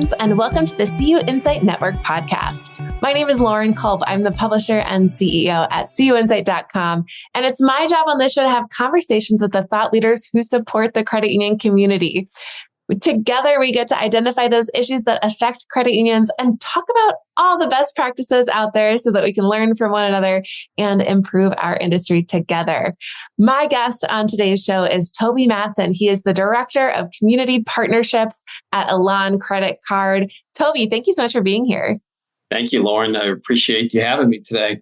unions, and welcome to the CUInsight Network podcast. My name is Lauren Culp. I'm the publisher and CEO at CUInsight.com, and it's my job on this show to have conversations with the thought leaders who support the credit union community. Together, we get to identify those issues that affect credit unions and talk about all the best practices out there so that we can learn from one another and improve our industry together. My guest on today's show is Toby Mattson. He is the Director of Community Partnerships at Elan Credit Card. Toby, thank you so much for being here. Thank you, Lauren. I appreciate you having me today.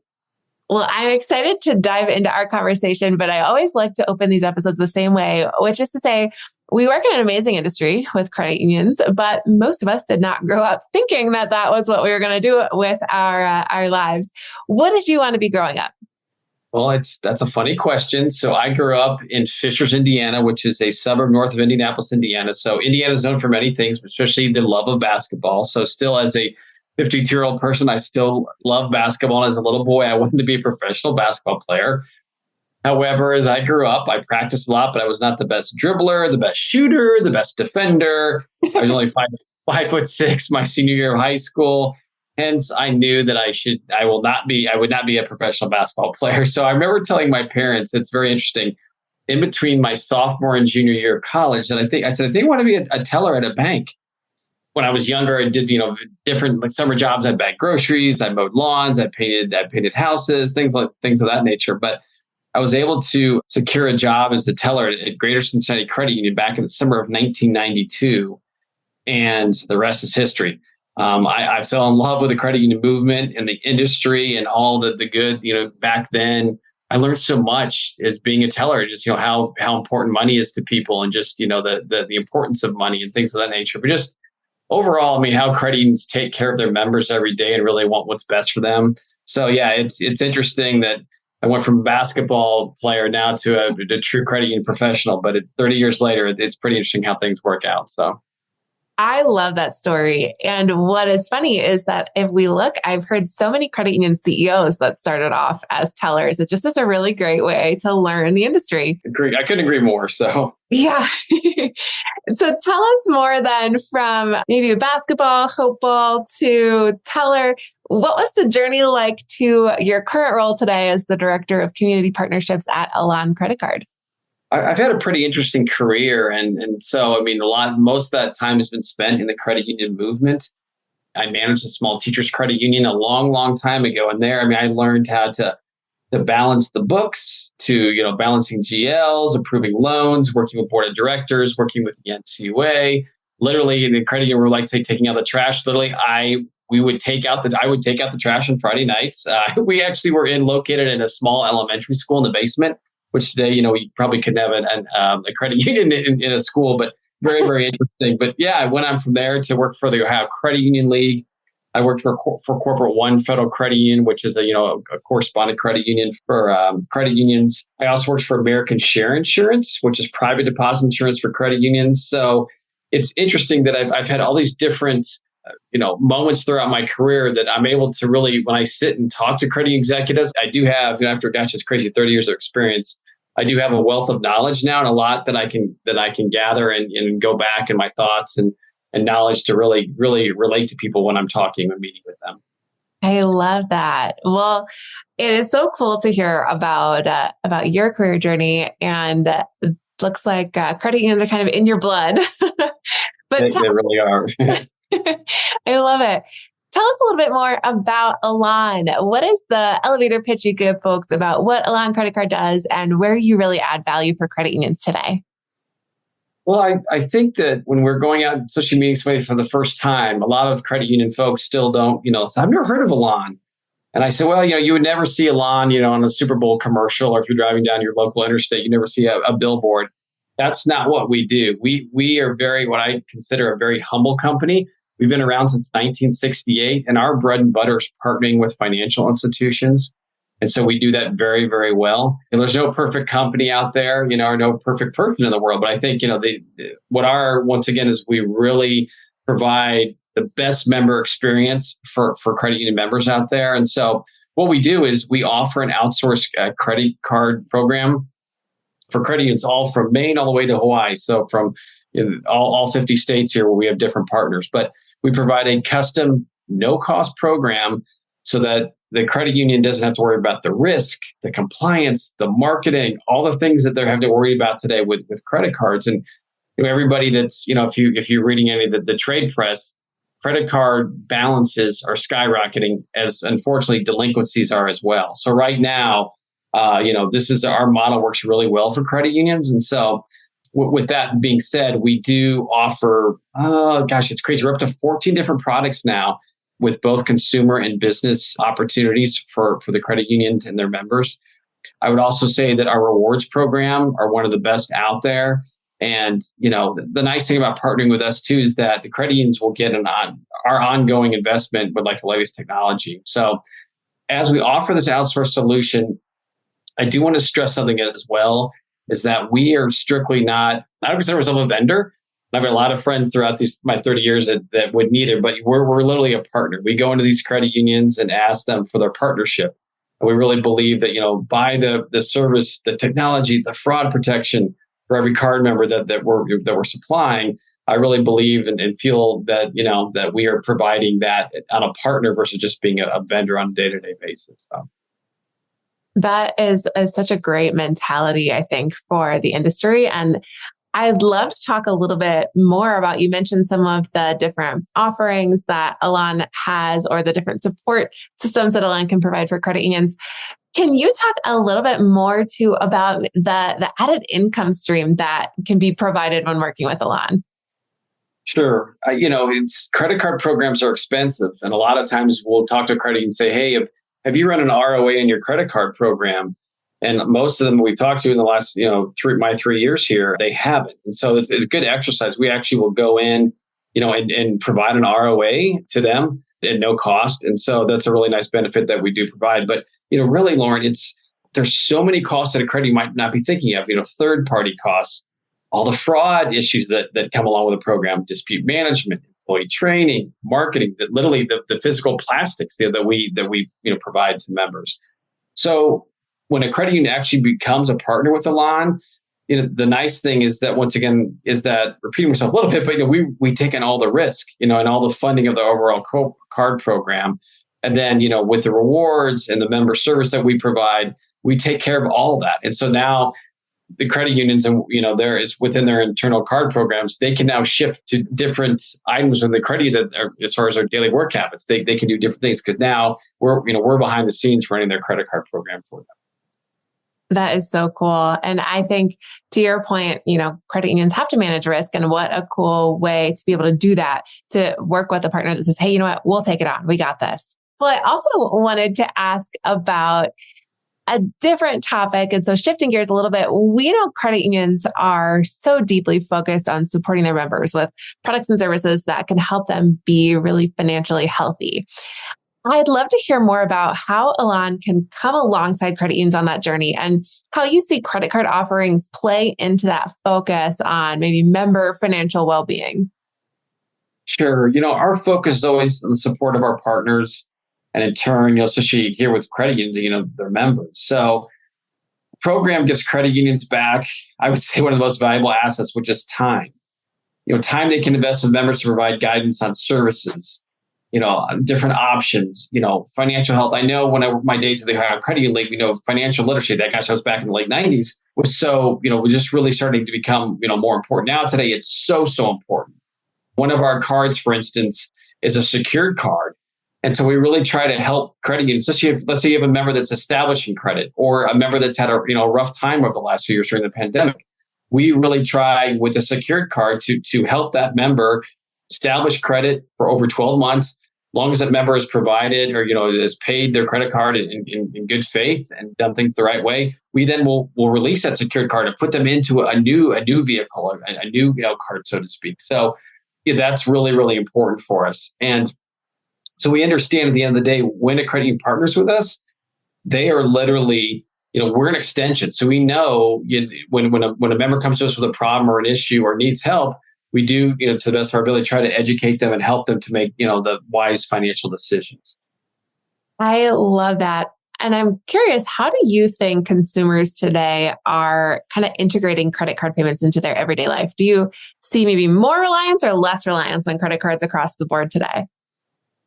Well, I'm excited to dive into our conversation, but I always like to open these episodes the same way, which is to say, we work in an amazing industry with credit unions, but most of us did not grow up thinking that that was what we were going to do with our lives. What did you want to be growing up? Well, that's a funny question. So I grew up in Fishers, Indiana, which is a suburb north of Indianapolis, Indiana. So Indiana is known for many things, especially the love of basketball. So still as a 52-year-old person, I still love basketball. As a little boy, I wanted to be a professional basketball player. However, as I grew up, I practiced a lot, but I was not the best dribbler, the best shooter, the best defender. I was only 5'6" my senior year of high school. Hence, I knew that I would not be a professional basketball player. So I remember telling my parents, it's very interesting, in between my sophomore and junior year of college, that I said, I think I want to be a teller at a bank. When I was younger, I did, different summer jobs. I bagged groceries, I mowed lawns, I painted houses, things of that nature. But I was able to secure a job as a teller at Greater Cincinnati Credit Union back in the summer of 1992. And the rest is history. I fell in love with the credit union movement and the industry and all the good, back then. I learned so much as being a teller, just, how important money is to people and just, the importance of money and things of that nature. But just overall, how credit unions take care of their members every day and really want what's best for them. So yeah, it's interesting that I went from a basketball player now to a true credit union professional, but 30 years later, it's pretty interesting how things work out. So I love that story. And what is funny is that if we look, I've heard so many credit union CEOs that started off as tellers. It just is a really great way to learn the industry. I couldn't agree more. So yeah. So tell us more then, from maybe a basketball hopeful to teller. What was the journey like to your current role today as the Director of Community Partnerships at Elan Credit Card? I've had a pretty interesting career. And so, most of that time has been spent in the credit union movement. I managed a small teachers credit union a long, long time ago. And there, I learned how to balance the books, to, balancing GLs, approving loans, working with board of directors, working with the NCUA. Literally, in the credit union, we're like taking out the trash. Literally, I would take out the trash on Friday nights. We actually were located in a small elementary school in the basement, which today, we probably couldn't have a credit union in a school, but very, very interesting. But yeah, I went on from there to work for the Ohio Credit Union League. I worked for Corporate One Federal Credit Union, which is a correspondent credit union for credit unions. I also worked for American Share Insurance, which is private deposit insurance for credit unions. So it's interesting that I've had all these different moments throughout my career that I'm able to really, when I sit and talk to credit executives, I do have, after it's crazy 30 years of experience, I do have a wealth of knowledge now and a lot that I can gather and go back in my thoughts and knowledge to really, really relate to people when I'm talking and meeting with them. I love that. Well, it is so cool to hear about your career journey, and it looks like credit unions are kind of in your blood. But they really are. I love it. Tell us a little bit more about Elan. What is the elevator pitch you give folks about what Elan Credit Card does and where you really add value for credit unions today? Well, I think that when we're going out, especially meeting somebody for the first time, a lot of credit union folks still don't, so I've never heard of Elan. And I said, well, you would never see Elan, on a Super Bowl commercial, or if you're driving down your local interstate, you never see a billboard. That's not what we do. We are what I consider a very humble company. We've been around since 1968, and our bread and butter is partnering with financial institutions. And so we do that very, very well. And there's no perfect company out there, or no perfect person in the world. But I think, once again, is we really provide the best member experience for credit union members out there. And so what we do is we offer an outsourced credit card program for credit unions, all from Maine all the way to Hawaii. So from all 50 states here where we have different partners. But we provide a custom no-cost program so that the credit union doesn't have to worry about the risk, the compliance, the marketing, all the things that they're having to worry about today with credit cards. And everybody that's, if you're reading any of the trade press, credit card balances are skyrocketing as unfortunately delinquencies are as well. So right now, this is our model works really well for credit unions. And so with that being said, we do offer, it's crazy. We're up to 14 different products now with both consumer and business opportunities for the credit unions and their members. I would also say that our rewards program are one of the best out there. And, the nice thing about partnering with us too is that the credit unions will get our ongoing investment with like the latest technology. So as we offer this outsourced solution, I do want to stress something as well, is that we are strictly not, I don't consider myself a vendor. I've got a lot of friends throughout my 30 years that would neither, but we're literally a partner. We go into these credit unions and ask them for their partnership. And we really believe that, by the service, the technology, the fraud protection for every card member that we're supplying, I really believe and feel that, that we are providing that on a partner versus just being a vendor on a day-to-day basis. So. That is such a great mentality, I think, for the industry. And I'd love to talk a little bit more about, you mentioned some of the different offerings that Elan has or the different support systems that Elan can provide for credit unions. Can you talk a little bit more too about the added income stream that can be provided when working with Elan? Sure. It's credit card programs are expensive. And a lot of times we'll talk to a credit union and say, hey, have you run an ROA in your credit card program? And most of them we've talked to in the last, my 3 years here, they haven't. And so it's good exercise. We actually will go in, and provide an ROA to them at no cost. And so that's a really nice benefit that we do provide. But, really, Lauren, there's so many costs that a credit you might not be thinking of, third-party costs, all the fraud issues that come along with the program, dispute management, employee training, marketing, that literally the physical plastics that we provide to members. So when a credit union actually becomes a partner with Elan, the nice thing is that, once again, repeating myself a little bit, but we take in all the risk, and all the funding of the overall card program. And then, with the rewards and the member service that we provide, we take care of all of that. And so now the credit unions, and there is within their internal card programs, they can now shift to different items in the credit that are, as far as their daily work habits, they can do different things because now we're behind the scenes running their credit card program for them. That is so cool. And I think, to your point, credit unions have to manage risk, and what a cool way to be able to do that, to work with a partner that says, hey, you know what, we'll take it on. We got this. Well, I also wanted to ask about a different topic. And so, shifting gears a little bit, we know credit unions are so deeply focused on supporting their members with products and services that can help them be really financially healthy. I'd love to hear more about how Elan can come alongside credit unions on that journey, and how you see credit card offerings play into that focus on maybe member financial well-being. Sure. Our focus is always on the support of our partners, and in turn, especially here with credit unions, their members. So the program gives credit unions back, I would say, one of the most valuable assets, which is time. Time they can invest with members to provide guidance on services, different options, financial health. I know my days at the Ohio Credit Union, financial literacy, that goes back in the late 90s, was so, was just really starting to become, more important. Now today, it's so important. One of our cards, for instance, is a secured card. And so we really try to help credit unions, especially if, let's say you have a member that's establishing credit, or a member that's had a rough time over the last few years during the pandemic. We really try with a secured card to help that member establish credit for over 12 months. Long as that member has provided or has paid their credit card in good faith and done things the right way, we then will release that secured card and put them into a new vehicle, a new card, so to speak. So that's really, really important for us. And so we understand at the end of the day, when a credit union partners with us, they are literally, we're an extension. So we know when a member comes to us with a problem or an issue or needs help, we do, to the best of our ability, try to educate them and help them to make, the wise financial decisions. I love that. And I'm curious, how do you think consumers today are kind of integrating credit card payments into their everyday life? Do you see maybe more reliance or less reliance on credit cards across the board today?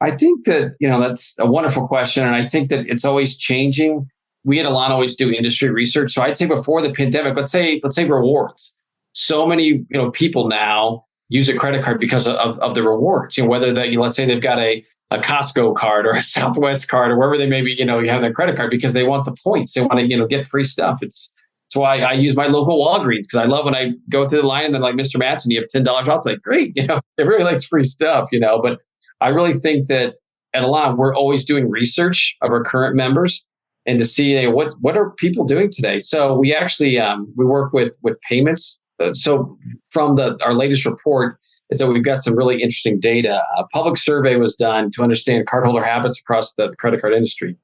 I think that, that's a wonderful question. And I think that it's always changing. We at Elan always do industry research. So I'd say before the pandemic, let's say rewards. So many, people now use a credit card because of the rewards, whether that, let's say they've got a Costco card or a Southwest card or wherever they may be, you have their credit card because they want the points. They want to, get free stuff. It's why I use my local Walgreens, because I love when I go through the line and then like, Mr. Mattson, you have $10 off. It's like, great, everybody likes free stuff, but I really think that at Elan, we're always doing research of our current members and to see what are people doing today. So we actually we work with payments. So from our latest report is that we've got some really interesting data. A public survey was done to understand cardholder habits across the credit card industry.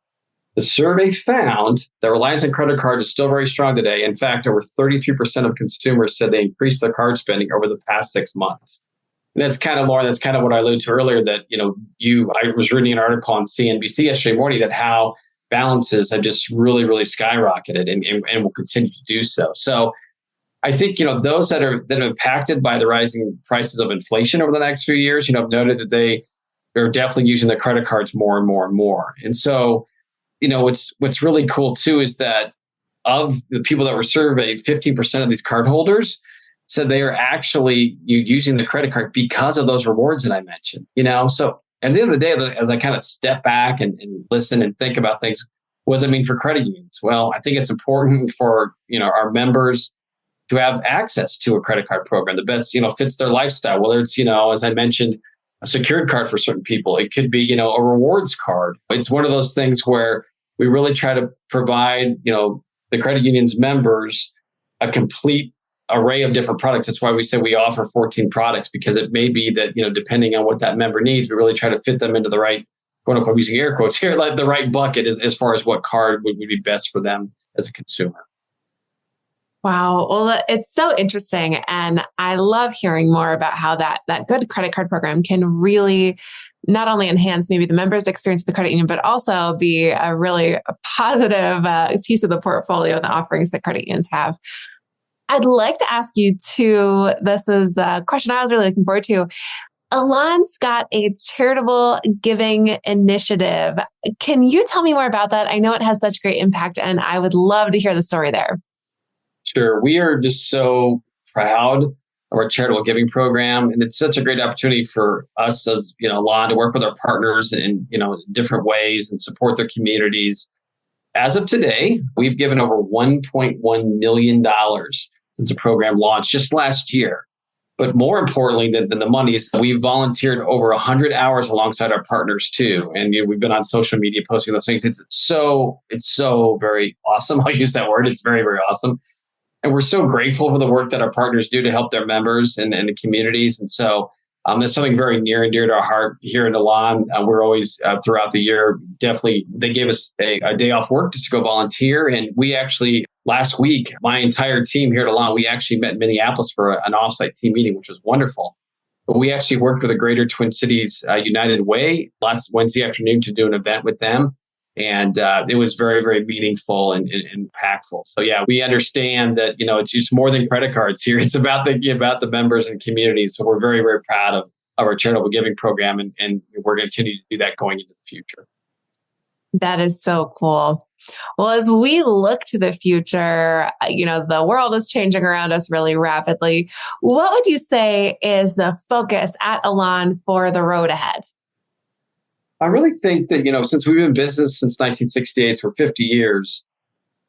The survey found that reliance on credit cards is still very strong today. In fact, over 33% of consumers said they increased their card spending over the past 6 months. And that's kind of, Lauren, that's kind of what I alluded to earlier, that, I was reading an article on CNBC yesterday morning that how balances have just really, really skyrocketed and will continue to do so. So I think, those that are impacted by the rising prices of inflation over the next few years, have noted that they are definitely using their credit cards more and more and more. And so, what's really cool too is that of the people that were surveyed, 15% of these cardholders said they are actually using the credit card because of those rewards that I mentioned. So at the end of the day, as I kind of step back and listen and think about things, what does it mean for credit unions? Well, I think it's important for our members to have access to a credit card program that best fits their lifestyle. Whether it's as I mentioned, a secured card for certain people, it could be a rewards card. It's one of those things where we really try to provide the credit union's members a complete array of different products. That's why we say we offer 14 products, because it may be that depending on what that member needs, we really try to fit them into the right, quote unquote, using air quotes here, like the right bucket as far as what card would be best for them as a consumer. Wow. Well, it's so interesting. And I love hearing more about how that good credit card program can really not only enhance maybe the member's experience of the credit union, but also be a really positive piece of the portfolio and the offerings that credit unions have. I'd like to ask you too, this is a question I was really looking forward to. Elan's got a charitable giving initiative. Can you tell me more about that? I know it has such great impact, and I would love to hear the story there. Sure. We are just so proud of our charitable giving program. And it's such a great opportunity for us as, Elan to work with our partners in, different ways and support their communities. As of today, we've given over $1.1 million since the program launched just last year. But more importantly than the money is that we've volunteered over 100 hours alongside our partners too. And we've been on social media posting those things. It's so very awesome. I'll use that word. It's very, very awesome. And we're so grateful for the work that our partners do to help their members and the communities. And so that's something very near and dear to our heart here at Elan. We're always, throughout the year, definitely, they gave us a day off work just to go volunteer. And we actually, last week, my entire team here at Elan, we actually met in Minneapolis for an offsite team meeting, which was wonderful. But we actually worked with the Greater Twin Cities United Way last Wednesday afternoon to do an event with them. And it was very, very meaningful and impactful. So yeah, we understand that it's more than credit cards here. It's about the members and communities. So we're very, very proud of our charitable giving program, and we're going to continue to do that going into the future. That is so cool. Well, as we look to the future, the world is changing around us really rapidly. What would you say is the focus at Elan for the road ahead? I really think that, since we've been in business since 1968, so for 50 years,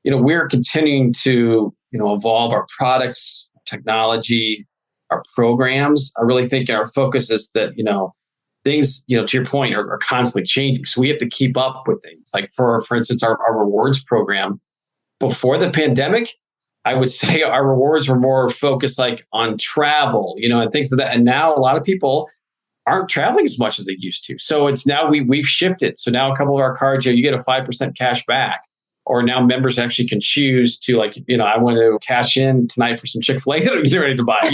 we're continuing to, evolve our products, technology, our programs. I really think our focus is that, things, to your point, are constantly changing. So we have to keep up with things. Like for instance, our rewards program. Before the pandemic, I would say our rewards were more focused like on travel, and things like that. And now a lot of people aren't traveling as much as they used to. So it's now we've shifted. So now a couple of our cards, you get a 5% cash back, or now members actually can choose to I want to cash in tonight for some Chick-fil-A that I'm getting ready to buy,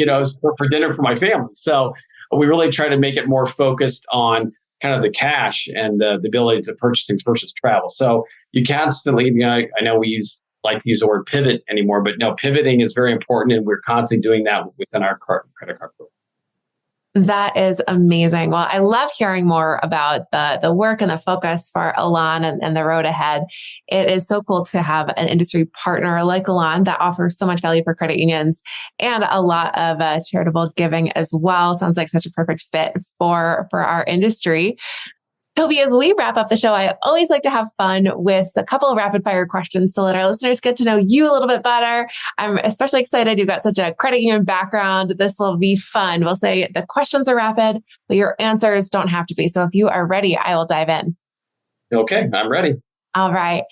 for dinner for my family. So we really try to make it more focused on kind of the cash and the ability to purchase things versus travel. So you constantly, I know we like to use the word pivot anymore, but no, pivoting is very important. And we're constantly doing that within our credit card program. That is amazing. Well, I love hearing more about the work and the focus for Elan and the road ahead. It is so cool to have an industry partner like Elan that offers so much value for credit unions and a lot of charitable giving as well. Sounds like such a perfect fit for our industry. Toby, as we wrap up the show, I always like to have fun with a couple of rapid fire questions to let our listeners get to know you a little bit better. I'm especially excited. You've got such a credit union background. This will be fun. We'll say the questions are rapid, but your answers don't have to be. So if you are ready, I will dive in. Okay, I'm ready. All right.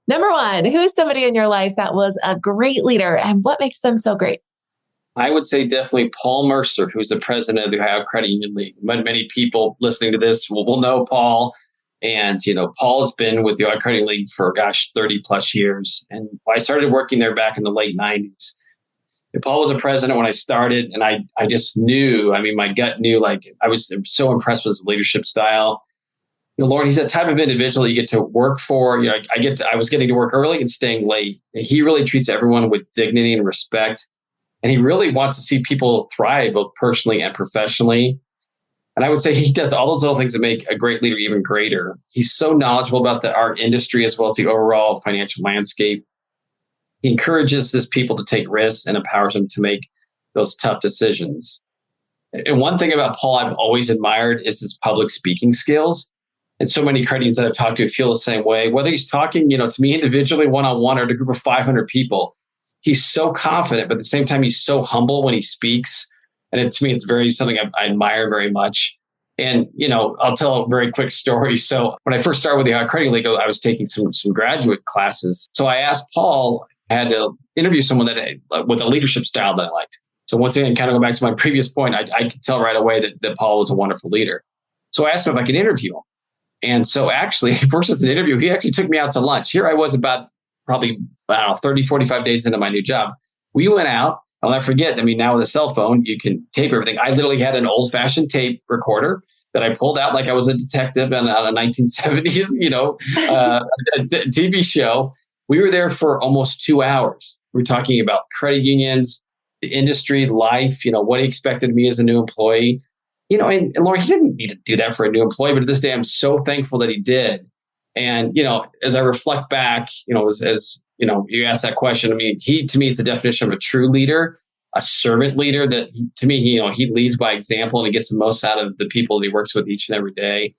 Number one, who's somebody in your life that was a great leader and what makes them so great? I would say definitely Paul Mercer, who's the president of the Ohio Credit Union League. Many people listening to this will know Paul. And, Paul has been with the Ohio Credit Union League for, 30 plus years. And I started working there back in the late 90s. And Paul was a president when I started. And I just knew, my gut knew, I was so impressed with his leadership style. Lauren, he's that type of individual that you get to work for. I was getting to work early and staying late. And he really treats everyone with dignity and respect. And he really wants to see people thrive, both personally and professionally. And I would say he does all those little things that make a great leader even greater. He's so knowledgeable about our industry as well as the overall financial landscape. He encourages his people to take risks and empowers them to make those tough decisions. And one thing about Paul I've always admired is his public speaking skills. And so many credit unions that I've talked to feel the same way. Whether he's talking, to me individually, one-on-one, or to a group of 500 people, he's so confident, but at the same time, he's so humble when he speaks. And to me, it's something I admire very much. And, I'll tell a very quick story. So when I first started with the Ohio Credit League, I was taking some graduate classes. So I asked Paul, I had to interview someone with a leadership style that I liked. So once again, kind of go back to my previous point, I could tell right away that Paul was a wonderful leader. So I asked him if I could interview him. And so actually, versus an interview, he actually took me out to lunch. Here I was about probably, 30, 45 days into my new job. We went out. I'll never forget. Now with a cell phone, you can tape everything. I literally had an old fashioned tape recorder that I pulled out like I was a detective on a 1970s, TV show. We were there for almost 2 hours. We were talking about credit unions, the industry, life, what he expected of me as a new employee. And Lauren, he didn't need to do that for a new employee, but to this day, I'm so thankful that he did. And, as I reflect back, as you asked that question, he, to me, is the definition of a true leader, a servant leader that to me, he leads by example and he gets the most out of the people that he works with each and every day.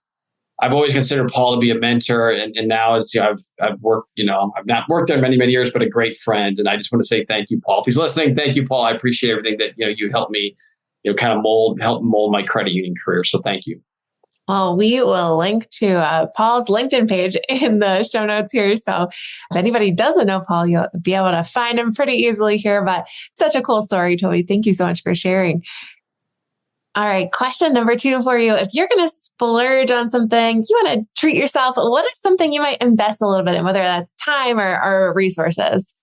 I've always considered Paul to be a mentor. And now as I've worked, I've not worked there many, many years, but a great friend. And I just want to say thank you, Paul. If he's listening, thank you, Paul. I appreciate everything that, you helped me, kind of help mold my credit union career. So thank you. Well, we will link to Paul's LinkedIn page in the show notes here. So if anybody doesn't know Paul, you'll be able to find him pretty easily here. But such a cool story, Toby. Thank you so much for sharing. All right. Question number 2 for you. If you're going to splurge on something, you want to treat yourself, what is something you might invest a little bit in, whether that's time or resources?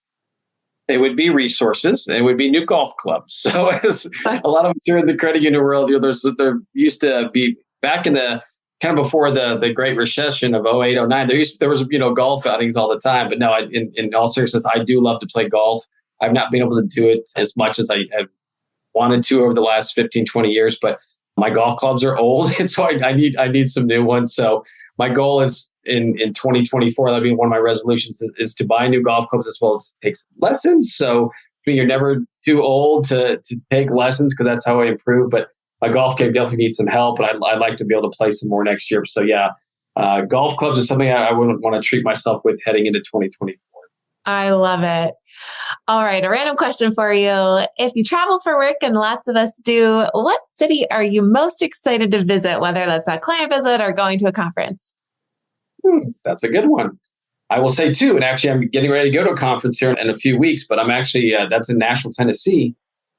It would be resources. It would be new golf clubs. So as a lot of us here in the credit union world, there used to be back in the kind of before the Great Recession of 08, 09, there was golf outings all the time. But no, in all seriousness, I do love to play golf. I've not been able to do it as much as I have wanted to over the last 15, 20 years. But my golf clubs are old, and so I need some new ones. So my goal is in 2024, that'll be one of my resolutions is to buy new golf clubs as well as take lessons. So you're never too old to take lessons because that's how I improve. But my golf game definitely needs some help, and I'd like to be able to play some more next year. So yeah, golf clubs is something I would want to treat myself with heading into 2024. I love it. All right. A random question for you. If you travel for work, and lots of us do, what city are you most excited to visit, whether that's a client visit or going to a conference? That's a good one. I will say too, and actually I'm getting ready to go to a conference here in a few weeks, but I'm actually, that's in Nashville, Tennessee.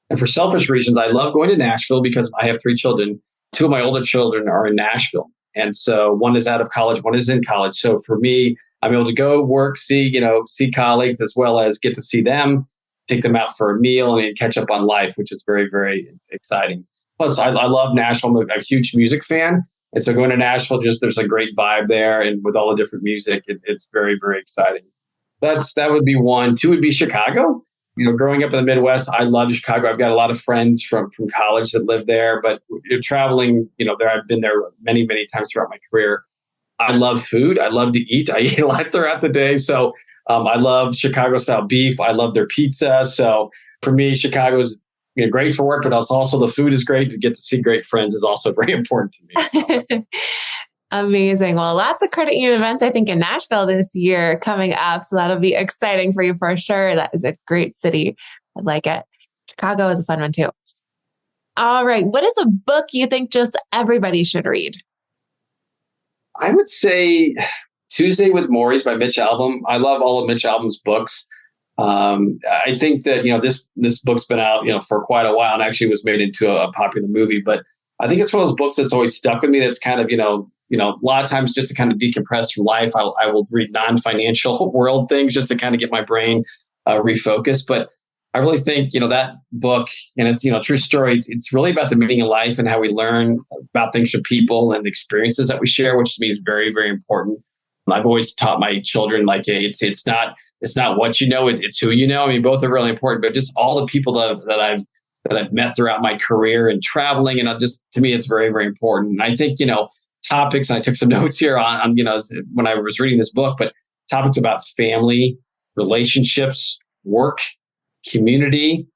And for selfish reasons, I love going to Nashville because I have 3 children. 2 of my older children are in Nashville. And so one is out of college, one is in college. So for me, I'm able to go work, see colleagues, as well as get to see them, take them out for a meal and catch up on life, which is very, very exciting. Plus, I love Nashville. I'm a huge music fan. And so going to Nashville, just there's a great vibe there, and with all the different music, it's very, very exciting. That would be one. Two would be Chicago. Growing up in the Midwest, I love Chicago. I've got a lot of friends from college that live there, but you're traveling, there I've been there many, many times throughout my career. I love food. I love to eat. I eat a lot throughout the day. So I love Chicago style beef. I love their pizza. So for me, Chicago is great for work, but also the food is great. To get to see great friends is also very important to me. So. Amazing. Well, lots of credit union events, I think, in Nashville this year coming up. So that'll be exciting for you for sure. That is a great city. I like it. Chicago is a fun one too. All right. What is a book you think just everybody should read? I would say Tuesday with Morrie by Mitch Albom. I love all of Mitch Albom's books. I think that, this book's been out, for quite a while and actually was made into a popular movie. But I think it's one of those books that's always stuck with me. That's kind of, a lot of times just to kind of decompress from life, I will read non-financial world things just to kind of get my brain refocused. But I really think, that book, and it's, true story. It's really about the meaning of life and how we learn about things from people and the experiences that we share, which to me is very, very important. I've always taught my children, like, hey, it's not what you know, it's who you know. I mean, both are really important, but just all the people that I've met throughout my career and traveling, and to me, it's very, very important. And I think, topics, and I took some notes here on, when I was reading this book, but topics about family, relationships, work, community,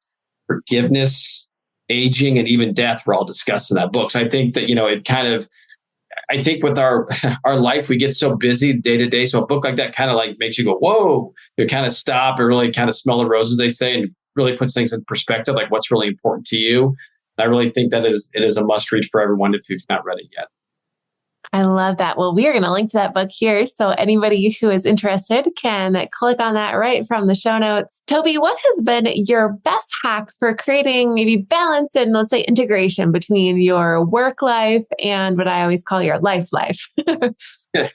forgiveness, aging, and even death were all discussed in that book. So I think that, it kind of, I think with our life, we get so busy day to day. So a book like that kind of like makes you go, whoa, you kind of stop and really kind of smell the roses, they say, and really puts things in perspective, like what's really important to you. And I really think that it is a must read for everyone if you've not read it yet. I love that. Well, we are going to link to that book here. So anybody who is interested can click on that right from the show notes. Toby, what has been your best hack for creating maybe balance and, let's say, integration between your work life and what I always call your life? Yeah.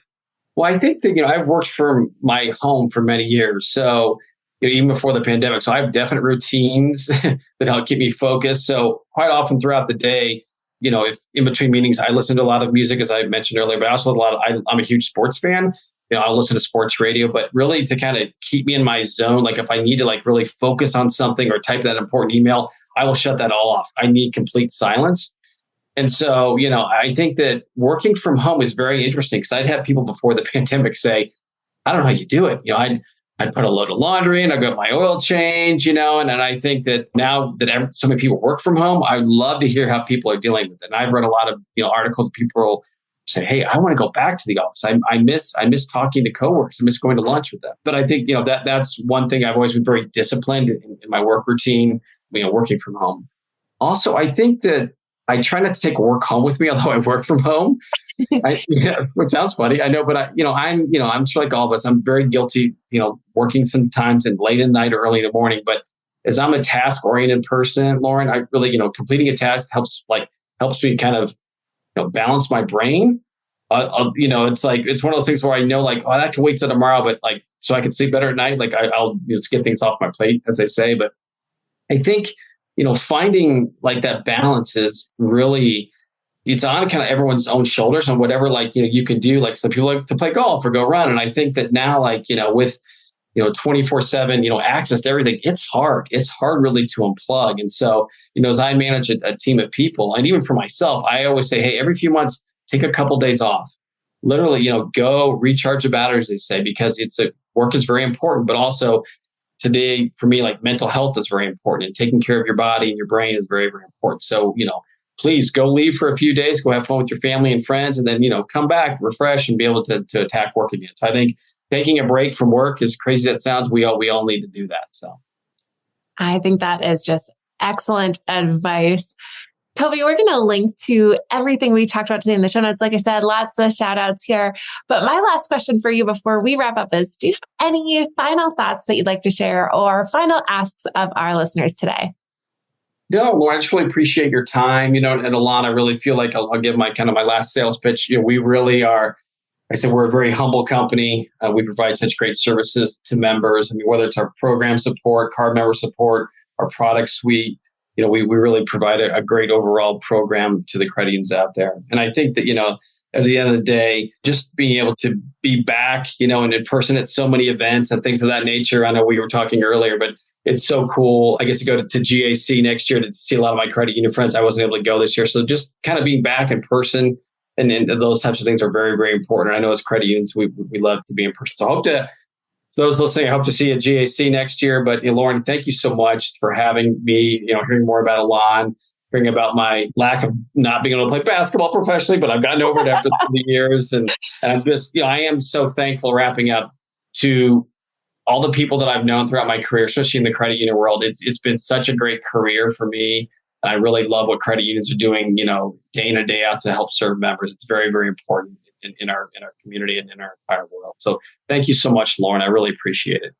Well, I think that, I've worked from my home for many years. So even before the pandemic, so I have definite routines that help keep me focused. So quite often throughout the day, if in between meetings, I listen to a lot of music, as I mentioned earlier, but also I'm a huge sports fan. I'll listen to sports radio, but really to kind of keep me in my zone. Like if I need to like really focus on something or type that important email, I will shut that all off. I need complete silence. And so, I think that working from home is very interesting because I'd have people before the pandemic say, I don't know how you do it. I'd put a load of laundry and I'd go my oil change, and I think that now that so many people work from home, I'd love to hear how people are dealing with it. And I've read a lot of, articles that people say, hey, I want to go back to the office. I miss talking to coworkers. I miss going to lunch with them. But I think, that's one thing I've always been very disciplined in my work routine, working from home. Also, I think that I try not to take work home with me, although I work from home. Which sounds funny, I know, but I'm sure like all of us, I'm very guilty, working sometimes and late at night or early in the morning. But as I'm a task-oriented person, Lauren, I really, completing a task helps me kind of, balance my brain. It's one of those things where I know like, oh, that can wait till tomorrow, but like, so I can sleep better at night. Like I'll just get things off my plate, as they say. But I think, finding like that balance is really, it's on kind of everyone's own shoulders on whatever, like, you can do. Like some people like to play golf or go run. And I think that now, like, with, 24/7, access to everything, it's hard really to unplug. And so, as I manage a team of people, and even for myself, I always say, hey, every few months, take a couple days off, literally, go recharge the batteries, they say, because work is very important, but also today for me, like mental health is very important, and taking care of your body and your brain is very, very important. So, please go leave for a few days, go have fun with your family and friends, and then, come back, refresh, and be able to attack work again. So I think taking a break from work, as crazy as that sounds, we all need to do that. So I think that is just excellent advice. Toby, we're going to link to everything we talked about today in the show notes. Like I said, lots of shout outs here. But my last question for you before we wrap up is, do you have any final thoughts that you'd like to share or final asks of our listeners today? No, Lauren, I just really appreciate your time. And Elan, I really feel like I'll give my last sales pitch. We really are, I said, we're a very humble company. We provide such great services to members. I mean, whether it's our program support, card member support, our product suite, we really provide a great overall program to the credit unions out there. And I think that, at the end of the day, just being able to be back, and in person at so many events and things of that nature. I know we were talking earlier, but it's so cool. I get to go to GAC next year to see a lot of my credit union friends. I wasn't able to go this year. So just kind of being back in person and those types of things are very, very important. I know as credit unions, we love to be in person. So I hope those listening, I hope to see you at GAC next year. But Lauren, thank you so much for having me, hearing more about Elan, hearing about my lack of not being able to play basketball professionally, but I've gotten over it after the years. And I'm just, I am so thankful, wrapping up, to all the people that I've known throughout my career, especially in the credit union world. It's been such a great career for me. And I really love what credit unions are doing, day in and day out to help serve members. It's very, very important in our community and in our entire world. So thank you so much, Lauren. I really appreciate it.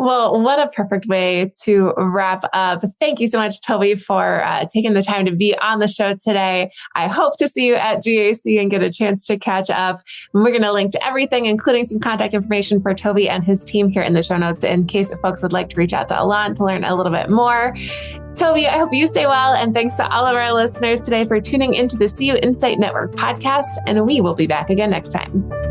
Well, what a perfect way to wrap up. Thank you so much, Toby, for taking the time to be on the show today. I hope to see you at GAC and get a chance to catch up. And we're going to link to everything, including some contact information for Toby and his team here in the show notes in case folks would like to reach out to Elan to learn a little bit more. Toby, I hope you stay well. And thanks to all of our listeners today for tuning into the CUInsight Network podcast. And we will be back again next time.